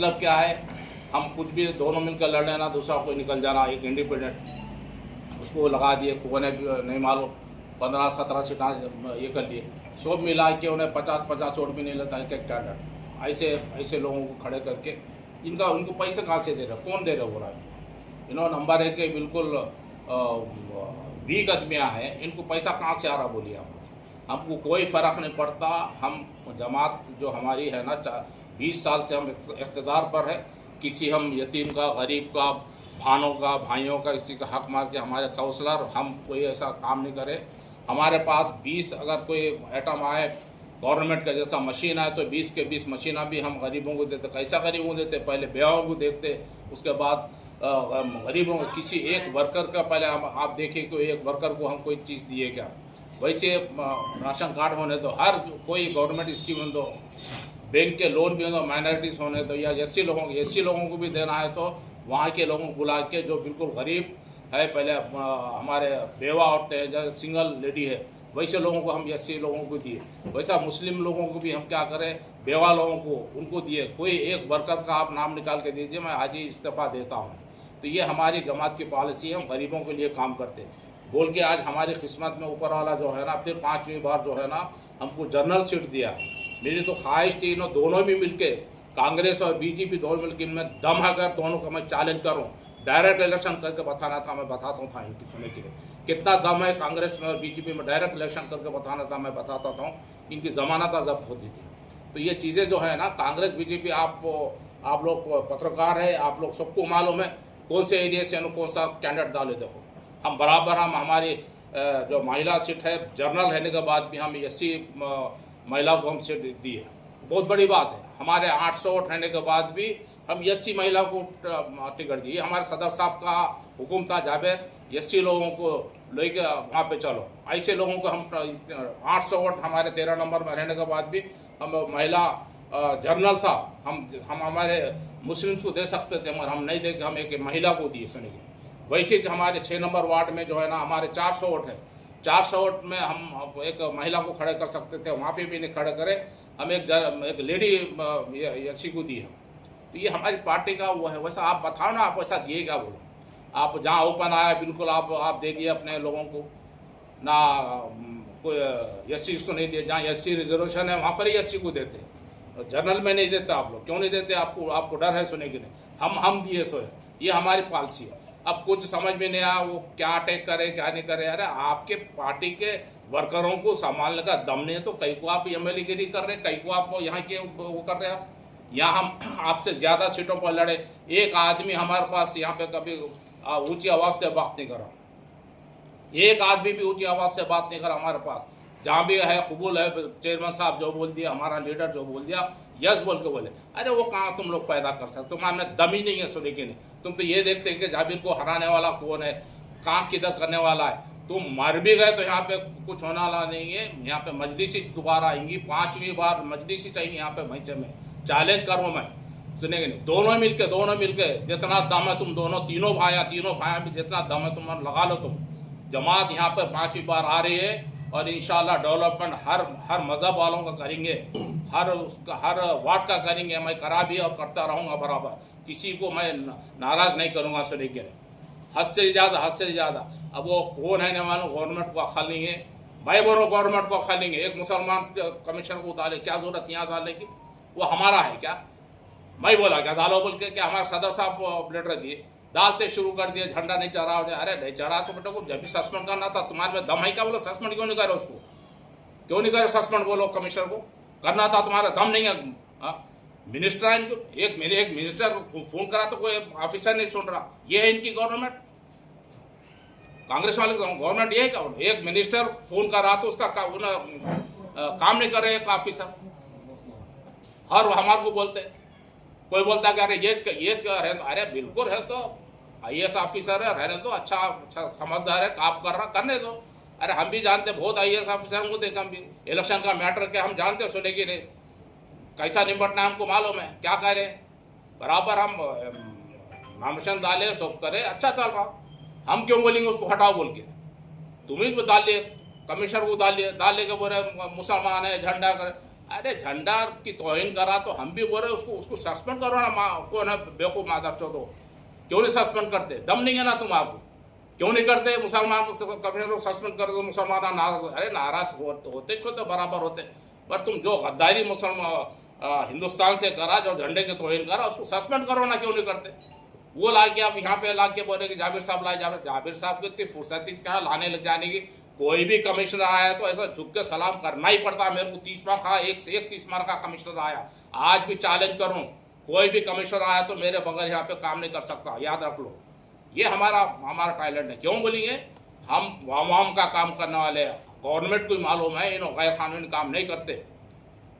मतलब क्या है, हम कुछ भी दोनों मिलकर लड़ लेना, दूसरा कोई निकल जाना, एक इंडिपेंडेंट उसको लगा दिए, कोने नहीं मालूम 15-17 सीटा ये कर लिए, सब मिला के उन्हें 50-50 वोट भी नहीं लेता एक एक कैंडिडेट। ऐसे ऐसे लोगों को खड़े करके उनको पैसे कहाँ से दे रहे, कौन दे रहे हो रहा है? नंबर 1 के बिल्कुल वीक आदमियाँ हैं, इनको पैसा कहाँ से आ रहा बोलिए आप? हमको कोई फ़र्क नहीं पड़ता। हम जमात जो हमारी है ना, 20 साल से हम इक़्तिदार पर है। किसी हम यतीम का, गरीब का, भानों का, भाइयों का किसी का हक मार के हमारे काउंसलर, हम कोई ऐसा काम नहीं करे। हमारे पास 20 अगर कोई आइटम आए गवर्नमेंट का जैसा मशीन आए तो 20 के 20 मशीना भी हम गरीबों को देते। कैसा गरीबों को देते? पहले बेवाओं को देखते, उसके बाद गरीबों को। किसी एक वर्कर का पहले हम आप देखिए कोई एक वर्कर को हम कोई चीज़ दिए क्या? वैसे राशन कार्ड होने दो, हर कोई गवर्नमेंट स्कीम दो, बैंक के लोन भी हो, माइनॉरिटीज़ होने दो, या एससी लोगों को भी देना है तो वहाँ के लोगों को बुला के जो बिल्कुल गरीब है, पहले हमारे बेवा औरतें हैं, जो सिंगल लेडी है, वैसे लोगों को हम एससी लोगों को दिए। वैसा मुस्लिम लोगों को भी हम क्या करें, बेवा लोगों को उनको दिए। कोई एक वर्कर का आप नाम निकाल के दीजिए, मैं आज ही इस्तीफ़ा देता हूँ। तो ये हमारी जमात की पॉलिसी है, हम गरीबों के लिए काम करते बोल के आज हमारी किस्मत में ऊपर वाला जो है ना, फिर 5वीं बार जो है ना हमको जनरल सीट दिया। मेरी तो ख्वाहिश थी दोनों भी मिलके, कांग्रेस और बीजेपी दोनों मिलकर, इनमें दम है अगर दोनों को मैं चैलेंज करूं, डायरेक्ट इलेक्शन करके बताना था। मैं बताता था इनकी सुनने के लिए कितना दम है कांग्रेस में और बीजेपी में, डायरेक्ट इलेक्शन करके बताना था। मैं बताता था इनकी जमानत जब्त होती थी। तो ये चीज़ें जो है ना, कांग्रेस बीजेपी, आप लोग पत्रकार है, आप लोग सबको मालूम है कौन से एरिया से कौन सा कैंडिडेट डाले। देखो हम बराबर, हम हमारी जो महिला सीट है, जर्नल रहने के बाद भी हम एससी महिला को हम सीट दी है। बहुत बड़ी बात है। हमारे 800 वोट रहने के बाद भी हम एससी महिला को टिकट दी। हमारे सदर साहब का हुक्म था, जावेद एससी लोगों को लेके वहाँ पे चलो। ऐसे लोगों को हम 800 वोट हमारे 13 नंबर में रहने के बाद भी हम महिला जर्नल था, हम हमारे मुस्लिम्स को दे सकते थे, मगर हम नहीं दे के हम एक महिला को दिए। सुनिए, वैसे हमारे 6 नंबर वार्ड में जो है ना, हमारे 400 वोट है, 400 वोट में हम एक महिला को खड़े कर सकते थे, वहाँ पे भी नहीं खड़े करे। हम एक लेडी एससी को दी है। तो ये हमारी पार्टी का वो है। वैसा आप बताओ ना, आप वैसा दिए क्या? बोलो आप, जहाँ ओपन आया बिल्कुल आप दे दिए अपने लोगों को ना, कोई एससी को नहीं दिए। जहाँ एससी रिजर्वेशन है वहाँ पर ही एससी को देते, जनरल में नहीं देते। आप लोग क्यों नहीं देते? आपको डर है सुने के नहीं? हम दिए सो है, ये हमारी पॉलिसी है। अब कुछ समझ में नहीं आया वो क्या अटैक करे क्या नहीं करे। अरे आपके पार्टी के वर्करों को संभालने का दम नहीं है तो कई को आप एमएलए गिरी कर रहे, कई को आप यहाँ के वो कर रहे हैं। आप यहाँ हम आपसे ज़्यादा सीटों पर लड़े, एक आदमी हमारे पास यहाँ पे कभी ऊंची आवाज़ से बात नहीं करा, एक आदमी भी ऊंची आवाज़ से बात नहीं करा हमारे पास। जहाँ भी है कबूल है, चेयरमैन साहब जो बोल दिया, हमारा लीडर जो बोल दिया, यस बोल के बोले। अरे वो कहाँ तुम लोग पैदा कर सकते? तुम्हारे में दम ही नहीं है सुने के नहीं। तुम तो ये देखते हैं कि जाबिर को हराने वाला कौन है, कहाँ किधर करने वाला है। तुम मर भी गए तो यहाँ पे कुछ होने वाला नहीं है। यहाँ पे मजलिसी दोबारा आएंगी, 5वीं बार मजलिसी चाहिए यहाँ पे भैंसे में। चैलेंज करूँ मैं, सुनेंगे नहीं? दोनों मिलके जितना दम है, तुम दोनों तीनों भाई में जितना दम है तुम लगा लो। तुम जमात यहाँ पे 5वीं बार आ रही है और इंशाल्लाह डेवलपमेंट हर मज़हब वालों का करेंगे, हर वार्ड का करेंगे। मैं करा भी और करता रहूँगा बराबर, किसी को मैं नाराज़ नहीं करूँगा। सुने के हद से ज़्यादा। अब वो कौन है न मालूम, गवर्नमेंट को खालेंगे, भाई बहनों गवर्नमेंट को खालेंगे। एक मुसलमान कमीशन को डाले, क्या जरूरत यहाँ डालने की? वो हमारा है क्या? मैं बोला क्या डालो बोल के? क्या हमारे सदर साहब लेटर दिए, डालते शुरू कर दिए, झंडा नहीं चढ़ा हो जाए। अरे नहीं चढ़ा तो बेटा को जब भी सस्पेंड करना था, तुम्हारे में दम है क्या? बोलो सस्पेंड क्यों नहीं करे उसको? क्यों नहीं करे सस्पेंड? बोलो कमिश्नर को करना था, तुम्हारा दम नहीं है। मिनिस्टर है इनको, एक मिनिस्टर फोन करा तो कोई ऑफिसर नहीं सुन रहा। ये है इनकी गवर्नमेंट, कांग्रेस वाले गवर्नमेंट। ये है क्या? एक मिनिस्टर फोन कर रहा तो उसका काम नहीं कर रहे एक ऑफिसर। हर हमारे को बोलते, कोई बोलता है कि अरे ये रहने दो। अरे बिल्कुल है तो आईएएस ऑफिसर है, रहने दो, अच्छा समझदार है, काम कर रहा, करने दो। अरे हम भी जानते, बहुत आईएएस ऑफिसर को देखा हम भी। इलेक्शन का मैटर क्या हम जानते, सुने की नहीं, कैसा निपटना हमको मालूम है। क्या कह रहे बराबर हम नामिनेशन डाले, सब करे, अच्छा चल रहा। हम क्यों बोलेंगे उसको हटाओ बोल के? तुम ही डाल लिए, कमिश्नर को डाल लिए के बोले मुसलमान है, झंडा करे। अरे झंडा की तौहीन करा तो हम भी बोल रहे उसको उसको सस्पेंड करो ना, कौन है बेवकूफ मादर चौधो, क्यों नहीं सस्पेंड करते? दम नहीं है ना तुम आपको, क्यों नहीं करते? मुसलमान कभी लोग सस्पेंड कर दो, मुसलमान नाराज, अरे नाराज होते छोटे बराबर होते, पर तुम जो गद्दारी मुसलमान हिंदुस्तान से करा, जो झंडे की तौहीन करा, उसको सस्पेंड करो ना, क्यों नहीं करते? वो ला के आप यहाँ पे ला के बोले कि जाबिर साहब लाए, जाबिर साहब की इतनी फुर्सती क्या लाने लग जाने की? कोई भी कमिश्नर आया तो ऐसा झुक के सलाम करना ही पड़ता। मेरे को 30 मार्क का, एक से एक 30 मार्क का कमिश्नर आया, आज भी चैलेंज करूं, कोई भी कमिश्नर आया तो मेरे बगैर यहाँ पे काम नहीं कर सकता, याद रख लो। ये हमारा टैलेंट है। क्यों बोलेंगे? हम आवाम का काम करने वाले हैं। गवर्नमेंट को मालूम है इन्हों गैर कानूनी काम नहीं करते,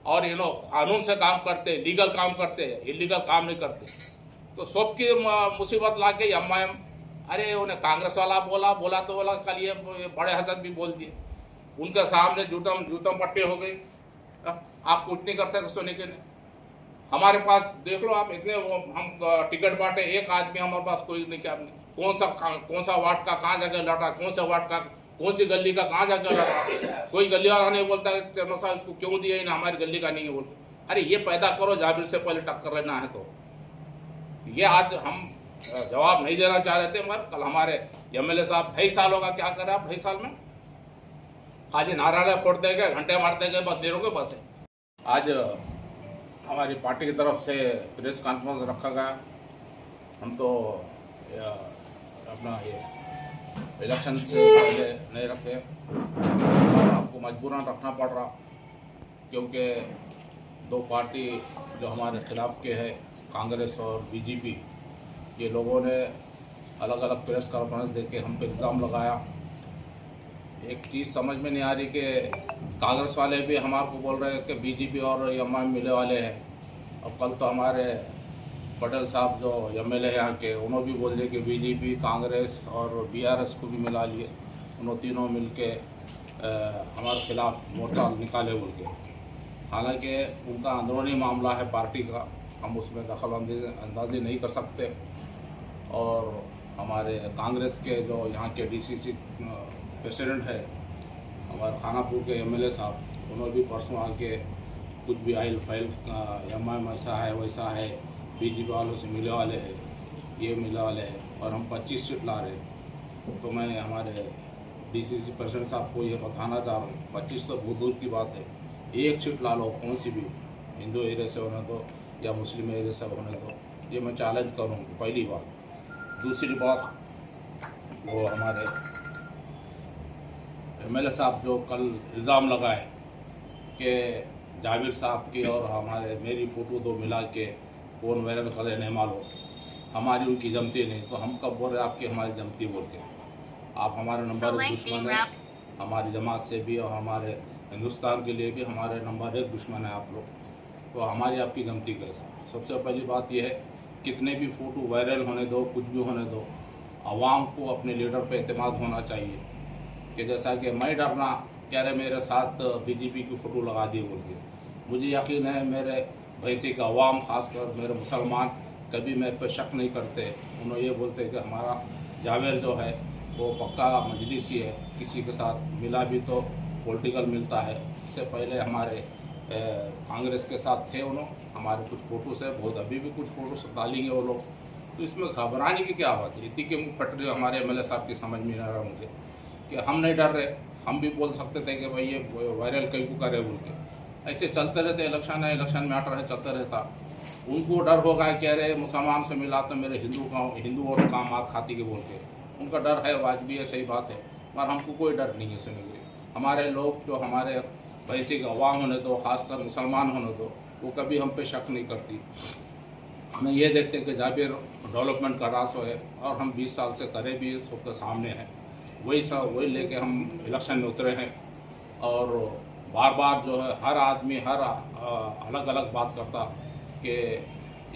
और इन्हों कानून से काम करते, लीगल काम करते, इलीगल काम नहीं करते। तो सबकी मुसीबत ला के एम, अरे उन्हें कांग्रेस वाला बोला तो बोला कल ये बड़े हजरत भी बोल दिए, उनके सामने जूतम पट्टी हो गई। आप कुछ नहीं कर सकते सोने के लिए। हमारे पास देख लो आप, इतने हम टिकट बांटे, एक आदमी हमारे पास कोई नहीं, क्या कौन सा वार्ड का कहाँ जगह लड़ रहा, कौन सा वार्ड का कौन सी गली का कहाँ जगह लड़ रहा, कोई गली वाला नहीं बोलता है इसको क्यों दिया ही ना, हमारी गली का नहीं है बोल। अरे ये पैदा करो, जाबिर से पहले टक्कर लेना है तो। ये आज हम जवाब नहीं देना चाह रहे थे, मगर कल हमारे एमएलए साहब 2.5 साल होगा, क्या करे आप 2.5 साल में? खाली नारा फोड़ते गए, घंटे मारते गए, बस देरों के बस है। आज हमारी पार्टी की तरफ से प्रेस कॉन्फ्रेंस रखा गया। हम तो अपना ये इलेक्शन से पहले नहीं रखे, और आपको मजबूरन रखना पड़ रहा, क्योंकि दो पार्टी जो हमारे खिलाफ के है, कांग्रेस और बीजेपी, ये लोगों ने अलग अलग प्रेस कॉन्फ्रेंस दे के हम पे इल्ज़ाम लगाया। एक चीज़ समझ में नहीं आ रही कि कांग्रेस वाले भी हमारे को बोल रहे हैं कि बीजेपी और एमआईएम मिले वाले हैं, और कल तो हमारे पटेल साहब जो एमएलए हैं यहाँ के, उन्होंने भी बोल दिए कि बीजेपी, कांग्रेस और बीआरएस को भी मिला लिए, उन्होंने तीनों मिल के हमारे खिलाफ मोर्चा निकाले बोल के। हालांकि उनका अंदरूनी मामला है पार्टी का, हम उसमें दखल अंदाजी नहीं कर सकते। और हमारे कांग्रेस के जो यहाँ के डीसीसी प्रेसिडेंट है, हमारे खानापुर के एमएलए साहब, उन्होंने भी परसों आके कुछ भी आइल फाइल एमआईएम ऐसा है वैसा है, बीजेपी वालों से मिले वाले हैं, ये मिले वाले हैं, और हम 25 सीट ला रहे हैं। तो मैं हमारे डीसीसी प्रेसिडेंट साहब को ये बताना चाह रहा हूँ, 25 तो बहुत दूर की बात है, एक सीट ला लो, कौन सी भी, हिंदू एरिया से होने दो या मुस्लिम एरिया से होने दो, ये मैं चैलेंज करूँगी, पहली बात। दूसरी बात, वो हमारे एमएलए साहब जो कल इल्ज़ाम लगाए कि जाबिर साहब की और हमारे मेरी फ़ोटो दो मिला के कौन वायरल करे नहीं मालूम, हमारी उनकी जमती नहीं, तो हम कब बोल रहे आपकी हमारी जमती बोल के? आप हमारे नंबर 1 दुश्मन है, हमारी जमात से भी और हमारे हिंदुस्तान के लिए भी हमारे नंबर 1 दुश्मन है आप लोग, तो हमारी आपकी जमती कैसा? सबसे पहली बात यह है, कितने भी फ़ोटो वायरल होने दो, कुछ भी होने दो, आवाम को अपने लीडर पे एतमाद होना चाहिए। कि जैसा कि मैं डरना कह रहे मेरे साथ बीजेपी की फ़ोटो लगा दी बोल के, मुझे यकीन है मेरे भैंसी का अवाम, ख़ासकर मेरे मुसलमान, कभी मेरे पे शक नहीं करते। उन्होंने ये बोलते कि हमारा जावेद जो है वो पक्का मजलिसी है, किसी के साथ मिला भी तो पॉलिटिकल मिलता है। इससे पहले हमारे कांग्रेस के साथ थे उन्होंने, हमारे कुछ फ़ोटोज़ है, बहुत अभी भी कुछ फ़ोटोज़ डालेंगे वो लोग, तो इसमें घबराने की क्या बात है? इतनी की मुँह फट रही हमारे एमएलए साहब की, समझ में नहीं आ रहा मुझे कि हम नहीं डर रहे। हम भी बोल सकते थे कि भाई ये वायरल कहीं को करे बोल के, ऐसे चलते रहते, इलेक्शन है, इलेक्शन में मैटर है, चलता रहता। उनको डर होगा, कह रहे मुसलमान से मिला तो मेरे हिंदू और काम मार खाती के बोल के, उनका डर है, वाजबी है, सही बात है, पर हमको कोई डर नहीं है सुनने के। हमारे लोग जो हमारे वैसे के अवाम होने दो, ख़ासकर मुसलमान होने दो, वो कभी हम पे शक नहीं करती। हमें ये देखते कि जाबिर डेवलपमेंट का रास्ता है, और हम 20 साल से करे भी सबके सामने हैं, वही लेके हम इलेक्शन में उतरे हैं। और बार बार जो है हर आदमी हर अलग अलग बात करता कि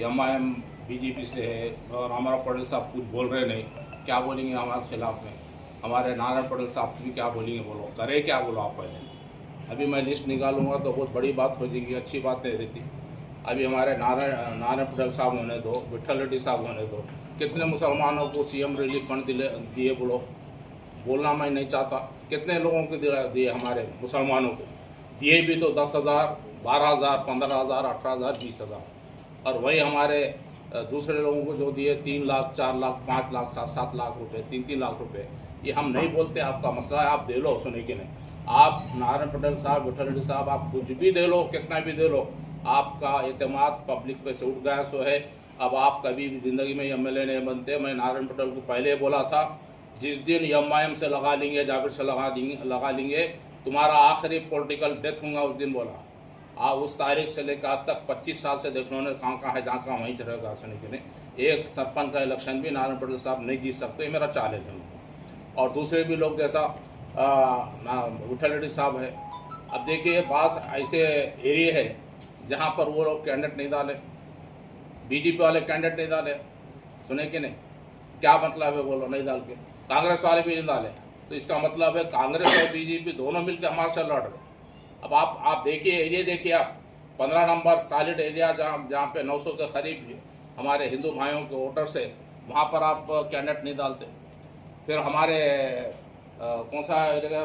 एमआईएम बीजेपी से है, और हमारा पटेल साहब कुछ बोल रहे नहीं, क्या बोलेंगे हमारे खिलाफ में? हमारे नारायण पटेल साहब भी क्या बोलेंगे? बोलो, करे क्या बोलो आप पहले। अभी मैं लिस्ट निकालूंगा तो बहुत बड़ी बात हो जाएगी, अच्छी बात नहीं रहती। अभी हमारे नारायण पटेल साहब होने दो, विठल रेड्डी साहब होने दो, कितने मुसलमानों को सीएम रिलीफ फंड दिए बोलो, बोलना मैं नहीं चाहता। कितने लोगों को दिए हमारे मुसलमानों को, दिए भी तो 10,000 12,000, 15,000, 18,000, 20,000। और वही हमारे दूसरे लोगों को जो दिए 3 लाख, 4 लाख, 5 लाख, 7-7 लाख रुपए, 3-3 लाख रुपए, ये हम नहीं बोलते आपका मसला है, आप दे लो, सुने कि नहीं। आप नारायण पटेल साहब, विठल रेड्डी साहब, आप कुछ भी दे लो, कितना भी दे लो, आपका एतमाद पब्लिक पे से उठ गया सो है। अब आप कभी भी ज़िंदगी में एमएलए नहीं बनते। मैं नारायण पटेल को पहले बोला था, जिस दिन एमआईएम से लगा लेंगे, जाबिर से लगा लेंगे, तुम्हारा आखिरी पॉलिटिकल डेथ होगा, उस दिन बोला। आप उस तारीख से लेकर आज तक 25 साल से देख लो ने कहाँ है, जहाँ कहाँ वहीं रहेगा, सुने कि नहीं। एक सरपंच का इलेक्शन भी नारायण पटेल साहब नहीं जीत सकते, मेरा चैलेंज है उनको। और दूसरे भी लोग जैसा विठल रेड्डी साहब है। अब देखिए, पास ऐसे एरिया है जहाँ पर वो लोग कैंडिडेट नहीं डाले, बीजेपी वाले कैंडिडेट नहीं डाले, सुने कि नहीं। क्या मतलब है बोलो, नहीं डाल के कांग्रेस वाले भी नहीं डाले, तो इसका मतलब है कांग्रेस और बीजेपी दोनों मिलकर हमारे से लड़ रहे। अब आप देखिए, एरिया देखिए आप, 15 नंबर सॉलिड एरिया जहाँ पे 900 के करीब हमारे हिंदू भाइयों के वोटर्स है, वहाँ पर आप कैंडिडेट नहीं डालते। फिर हमारे कौन सा एरिया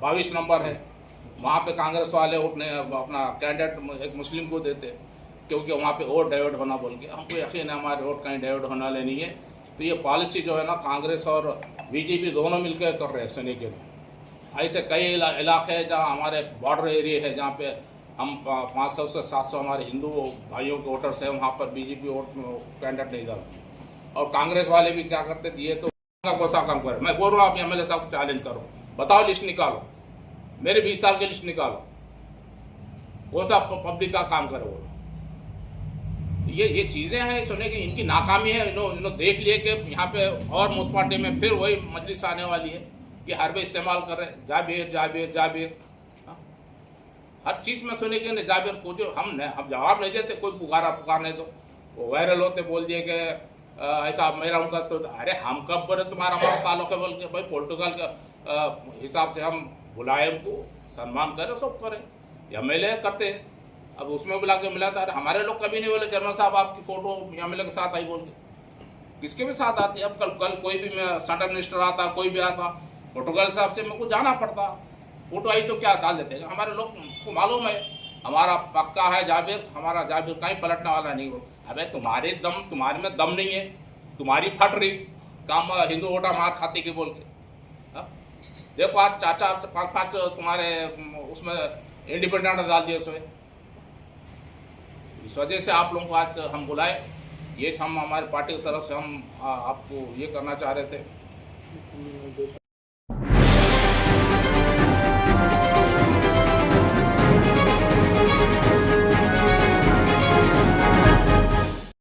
22 नंबर है, वहाँ पे कांग्रेस वाले वोट अपना कैंडिडेट एक मुस्लिम को देते, क्योंकि वहाँ पे वोट डाइवर्ट होना बोल के। हमको यकीन है हमारे वोट कहीं डाइवर्ट होना लेनी है। तो ये पॉलिसी जो है ना, कांग्रेस और बीजेपी दोनों मिलकर कर रहे हैं सुने के लिए। ऐसे कई इलाके हैं जहाँ हमारे बॉर्डर एरिया है, जहाँ पे हम 500 से 700 हमारे हिंदू भाइयों के वोटर्स हैं, वहाँ पर बीजेपी वोट कैंडिडेट नहीं डालते। और कांग्रेस वाले भी क्या करते थे, ये तो कोसा काम करे। मैं बोल रहा हूँ, आप एमएलए साहब को चैलेंज करो, बताओ, लिस्ट निकालो, मेरे 20 साल की लिस्ट निकालो, वो सब पब्लिक का काम करे वो। ये चीज़ें हैं सुने कि इनकी नाकामी है। इन्होंने देख लिए कि यहाँ पे और म्यूनसिपालिटी में फिर वही मजलिस आने वाली है कि हर वे इस्तेमाल कर रहे हैं, जाबिर जाबिर जाबिर। हर चीज़ में सुने कि जाबिर को जो हम जवाब नहीं देते, कोई पुकारने दो, वो वायरल होते, बोल दिए कि ऐसा मेरा उनका। तो अरे हम कब बोले तुम्हारा हमारा ताल्लुक है बोल के, भाई पोर्टुगल का हिसाब से हम बुलाए, उनको सम्मान करें, सब करें, एमएलए करते। अब उसमें बुला के मिला था, अरे हमारे लोग कभी नहीं बोले चरणों साहब आपकी फोटो एमएलए के साथ आई बोल के। किसके भी साथ आती है। अब कल कोई भी सेंट्रल मिनिस्टर आता, कोई भी आता, पोर्टुगल साहब से मेरे को जाना पड़ता, फोटो आई तो क्या डाल देते। हमारे लोग को मालूम है हमारा पक्का है जाबिर, हमारा जाबिर कहीं पलटने वाला नहीं हो। अबे तुम्हारे में दम नहीं है, तुम्हारी फट रही काम हिंदू वोटा मार खाती के बोल के। देखो आज 4-5 तुम्हारे उसमें इंडिपेंडेंट डाल दिए उसमें। इस वजह से आप लोगों को आज हम बुलाए, ये हम हमारी पार्टी की तरफ से हम आपको ये करना चाह रहे थे।